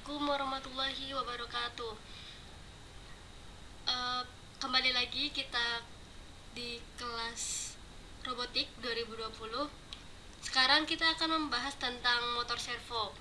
Assalamualaikum warahmatullahi wabarakatuh. Kembali lagi kita di kelas robotik 2020. Sekarang kita akan membahas tentang motor servo.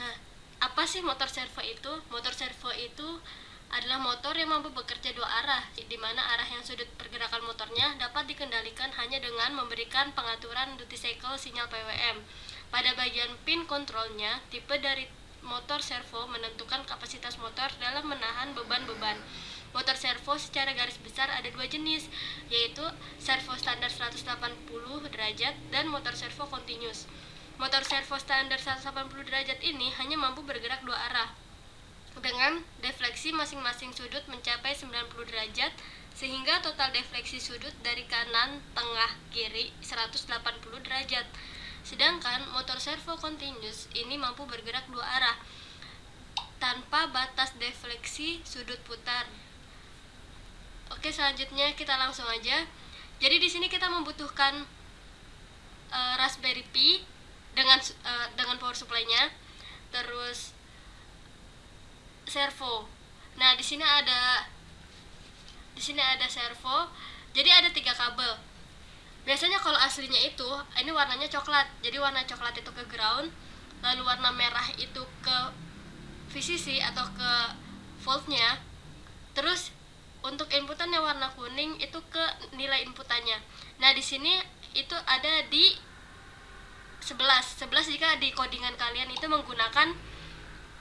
Nah, apa sih motor servo itu? Motor servo itu adalah motor yang mampu bekerja dua arah, di mana arah yang sudut pergerakan motornya dapat dikendalikan hanya dengan memberikan pengaturan duty cycle sinyal PWM. Pada bagian pin kontrolnya, tipe dari motor servo menentukan kapasitas motor dalam menahan beban-beban. Motor servo secara garis besar ada dua jenis, yaitu servo standar 180 derajat dan motor servo continuous. Motor servo standar 180 derajat ini hanya mampu bergerak dua arah, dengan defleksi masing-masing sudut mencapai 90 derajat, sehingga total defleksi sudut dari kanan, tengah, kiri 180 derajat. Sedangkan motor servo continuous ini mampu bergerak dua arah tanpa batas defleksi sudut putar. Oke, selanjutnya kita langsung aja. Jadi di sini kita membutuhkan Raspberry Pi dengan power supply-nya, terus servo. Nah, di sini ada servo. Jadi ada 3 kabel. Biasanya kalau aslinya itu ini warnanya coklat. Jadi warna coklat itu ke ground, lalu warna merah itu ke VCC atau ke voltnya. Terus untuk inputannya warna kuning itu ke nilai inputannya. Nah, di sini itu ada di 11 jika di codingan kalian itu menggunakan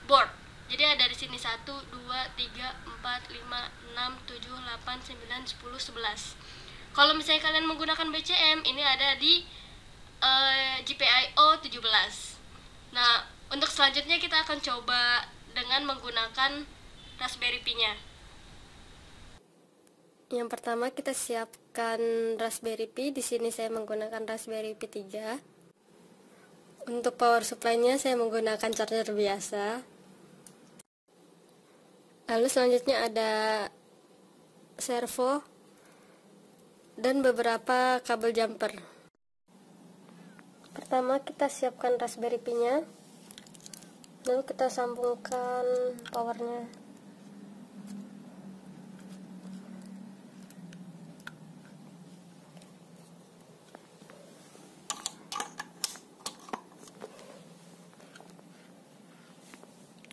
board. Jadi ada di sini 1, 2, 3, 4, 5, 6, 7, 8, 9, 10, 11. Kalau misalnya kalian menggunakan BCM, ini ada di GPIO 17. Nah, untuk selanjutnya kita akan coba dengan menggunakan Raspberry Pi-nya. Yang pertama kita siapkan Raspberry Pi. Di sini saya menggunakan Raspberry Pi 3. Untuk power supply-nya saya menggunakan charger biasa. Lalu selanjutnya ada servo dan beberapa kabel jumper. Pertama kita siapkan Raspberry Pi-nya, lalu kita sambungkan powernya.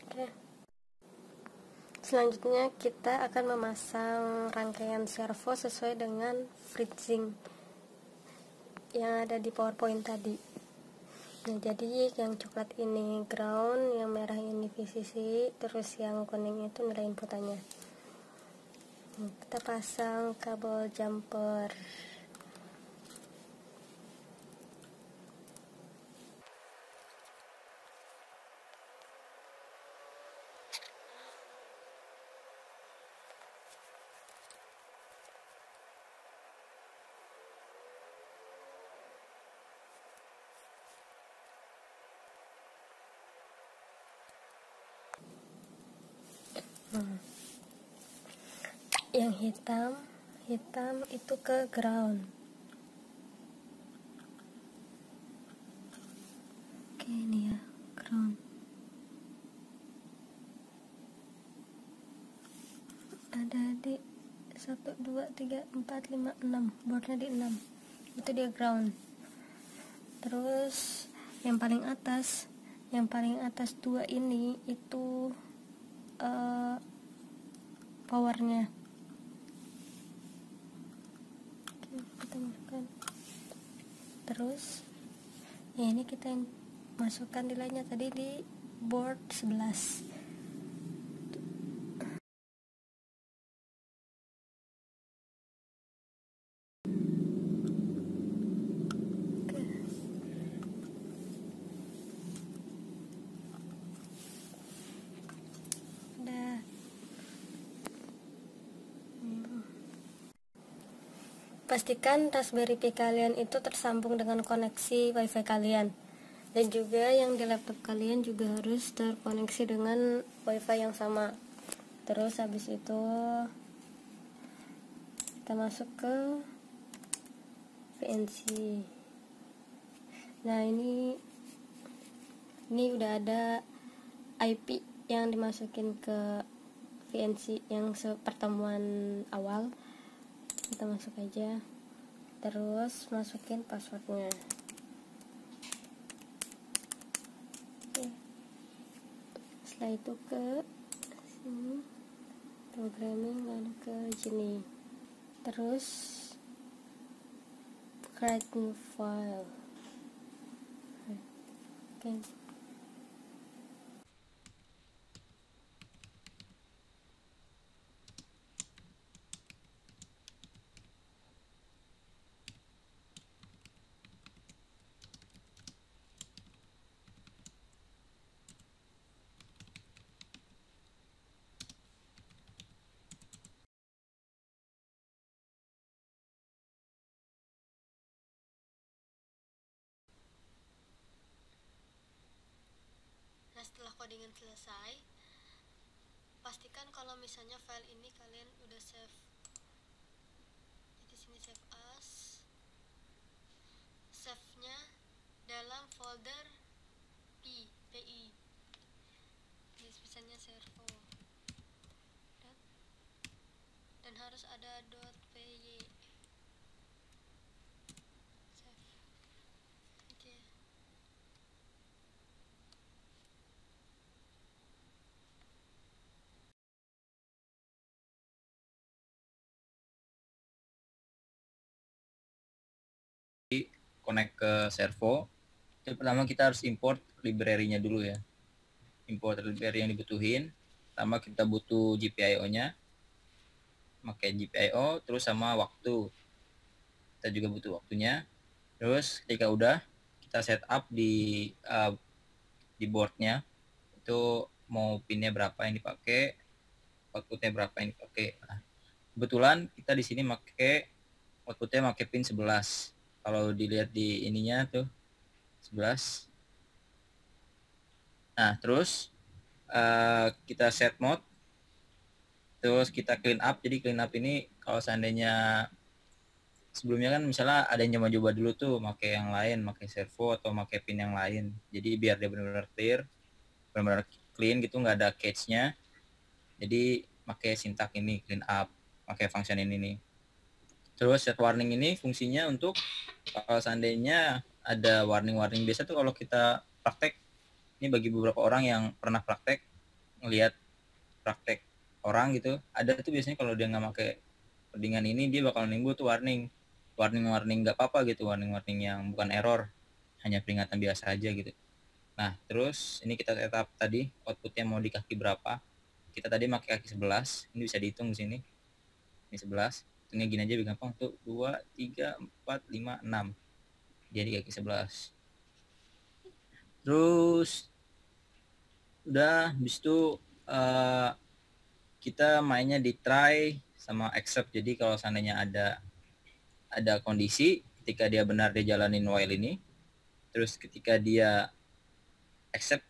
Oke. Selanjutnya kita akan memasang rangkaian servo sesuai dengan freezing yang ada di PowerPoint tadi. Nah, jadi yang coklat ini ground, yang merah ini VCC, terus yang kuning itu nilai inputannya. Kita pasang kabel jumper. Yang hitam itu ke ground. Oke, ini ya ground. Ada di 1, 2, 3, 4, 5, 6. Boardnya di 6. Itu dia ground. Terus yang paling atas 2 ini itu powernya. Oke, kita masukkan. Terus ya ini kita yang masukkan nilainya tadi di board 11. Pastikan Raspberry Pi kalian itu tersambung dengan koneksi WiFi kalian, dan juga yang di laptop kalian juga harus terkoneksi dengan WiFi yang sama. Terus habis itu kita masuk ke VNC. Nah, ini Ini udah ada IP yang dimasukin ke VNC yang pertemuan awal. Kita masuk aja, terus masukin passwordnya. Oke. Setelah itu ke sini, programming, lalu ke sini, terus create new file. Oke. Nah, setelah codingan selesai, pastikan kalau misalnya file ini kalian udah save. Di sini save as, save-nya dalam folder PI. Ini misalnya servo. Dan harus ada .py. Save. Oke. Connect ke servo. Jadi pertama kita harus import library-nya dulu ya. Import library yang dibutuhin. Pertama kita butuh GPIO-nya. Pakai GPIO terus sama waktu. Kita juga butuh waktunya. Terus ketika udah kita setup di board-nya. Itu mau pinnya berapa yang dipakai, output-nya berapa yang dipakai. Nah, kebetulan kita di sini pakai output-nya pakai pin 11. Kalau dilihat di ininya tuh 11. Nah, terus kita set mode, terus kita clean up. Jadi clean up ini kalau seandainya sebelumnya kan misalnya ada yang coba-coba dulu tuh pakai yang lain, pakai servo atau pakai pin yang lain. Jadi biar dia benar-benar clear, benar-benar clean gitu, nggak ada cache-nya. Jadi pakai sintak ini clean up, pakai function ini nih. Terus set warning ini fungsinya untuk kalau seandainya ada warning-warning. Biasa tuh kalau kita praktek, ini bagi beberapa orang yang pernah praktek, ngelihat praktek orang gitu, ada tuh biasanya kalau dia nggak pakai codingan ini, dia bakal nimbul tuh warning nggak apa-apa gitu, warning yang bukan error, hanya peringatan biasa aja gitu. Nah, terus ini kita setup tadi outputnya mau di kaki berapa. Kita tadi pakai kaki 11, ini bisa dihitung di sini. Ini 11. Ini gini aja lebih gampang tuh, 2 3 4 5 6. Jadi kaki 11. Terus udah habis itu kita mainnya di try sama accept. Jadi kalau seandainya ada kondisi ketika dia benar dia jalanin while ini, terus ketika dia accept,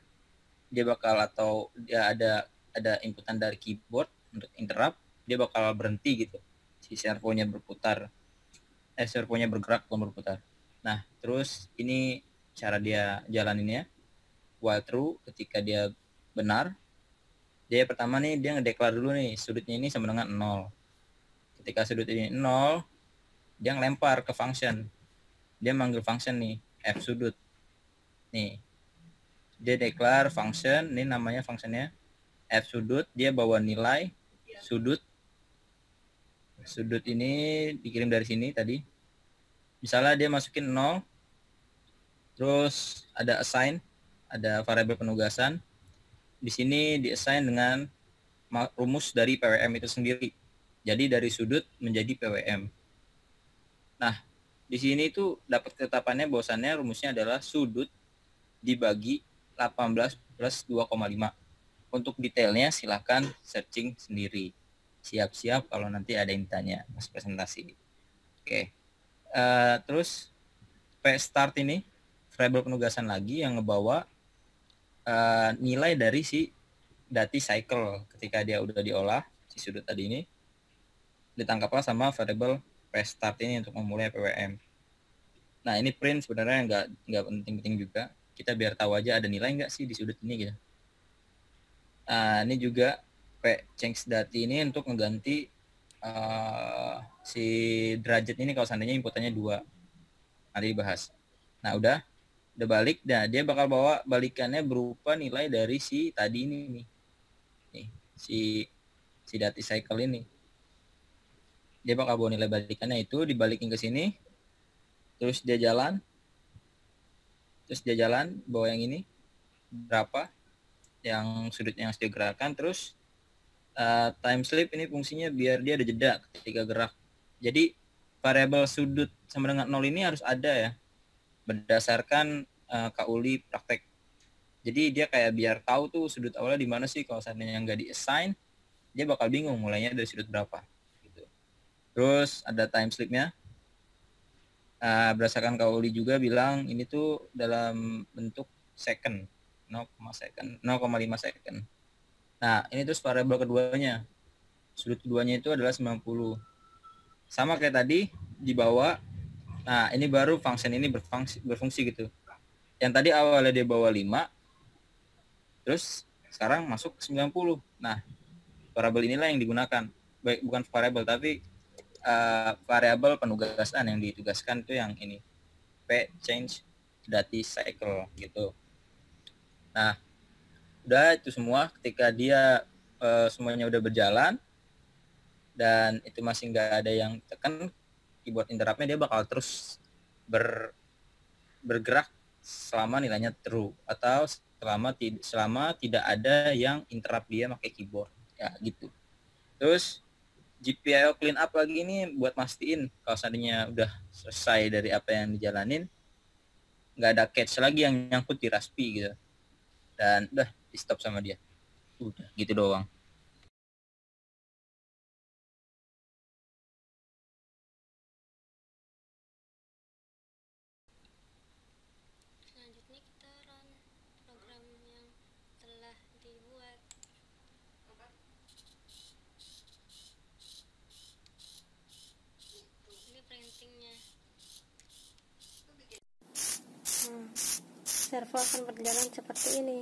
dia bakal, atau dia ada inputan dari keyboard untuk interrupt, dia bakal berhenti gitu, si servonya berputar, servonya bergerak bukan berputar. Nah, terus ini cara dia jalaninnya. While true, ketika dia benar, dia pertama nih dia ngedeklar dulu nih sudutnya ini sama dengan 0. Ketika sudut ini 0, dia ngelempar ke function. Dia manggil function nih, f sudut. Nih, dia declare function, ini namanya functionnya f sudut, dia bawa nilai sudut. Sudut ini dikirim dari sini tadi. Misalnya dia masukin 0, terus ada assign, ada variabel penugasan. Di sini di-assign dengan rumus dari PWM itu sendiri. Jadi dari sudut menjadi PWM. Nah, di sini itu dapat ketetapannya bahwasannya rumusnya adalah sudut dibagi 18 plus 2,5. Untuk detailnya silahkan searching sendiri. Siap-siap kalau nanti ada yang ditanya pas presentasi. Oke. Terus start ini variabel penugasan lagi yang ngebawa nilai dari si dati cycle. Ketika dia udah diolah, si sudut tadi ini ditangkaplah sama variabel start ini untuk memulai PWM. Nah, ini print sebenarnya nggak penting-penting juga. kita biar tahu aja ada nilai nggak sih di sudut ini gitu. Nah, ini juga change dati ini untuk mengganti si derajat ini kalau seandainya inputannya 2. Nanti dibahas. Nah, udah balik. Nah, dia bakal bawa balikannya berupa nilai dari si tadi ini nih. Nih, si dati cycle ini. Dia bakal bawa nilai balikannya itu dibalikin ke sini. Terus dia jalan bawa yang ini berapa yang sudutnya yang sudah gerakan. Terus time slip ini fungsinya biar dia ada jeda ketika gerak. Jadi variabel sudut sama dengan 0 ini harus ada ya, berdasarkan Kak Uli praktek. Jadi dia kayak biar tahu tuh sudut awalnya di mana sih. Kalau seandainya nggak di-assign, dia bakal bingung mulainya dari sudut berapa gitu. Terus ada time slipnya. Berdasarkan Kak Uli juga bilang ini tuh dalam bentuk second, 0,5 second. Nah, ini terus variabel keduanya. Sudut keduanya itu adalah 90. Sama kayak tadi di bawah. Nah, ini baru function ini berfungsi gitu. Yang tadi awalnya dia bawa 5, terus sekarang masuk ke 90. Nah, variabel inilah yang digunakan. Baik, bukan variabel tapi variabel penugasan yang ditugaskan itu yang ini. Change dati cycle gitu. Nah, udah itu semua. Ketika dia semuanya udah berjalan dan itu masih nggak ada yang tekan keyboard interruptnya, dia bakal terus bergerak selama nilainya true atau selama tidak ada yang interrupt dia pakai keyboard ya gitu. Terus GPIO clean up lagi ini buat mastiin kalau seandainya udah selesai dari apa yang dijalanin, nggak ada catch lagi yang nyangkut di Raspi gitu, dan udah di stop sama dia. Udah gitu doang. Selanjutnya kita run program yang telah dibuat. Ini printingnya. Servo akan berjalan seperti ini.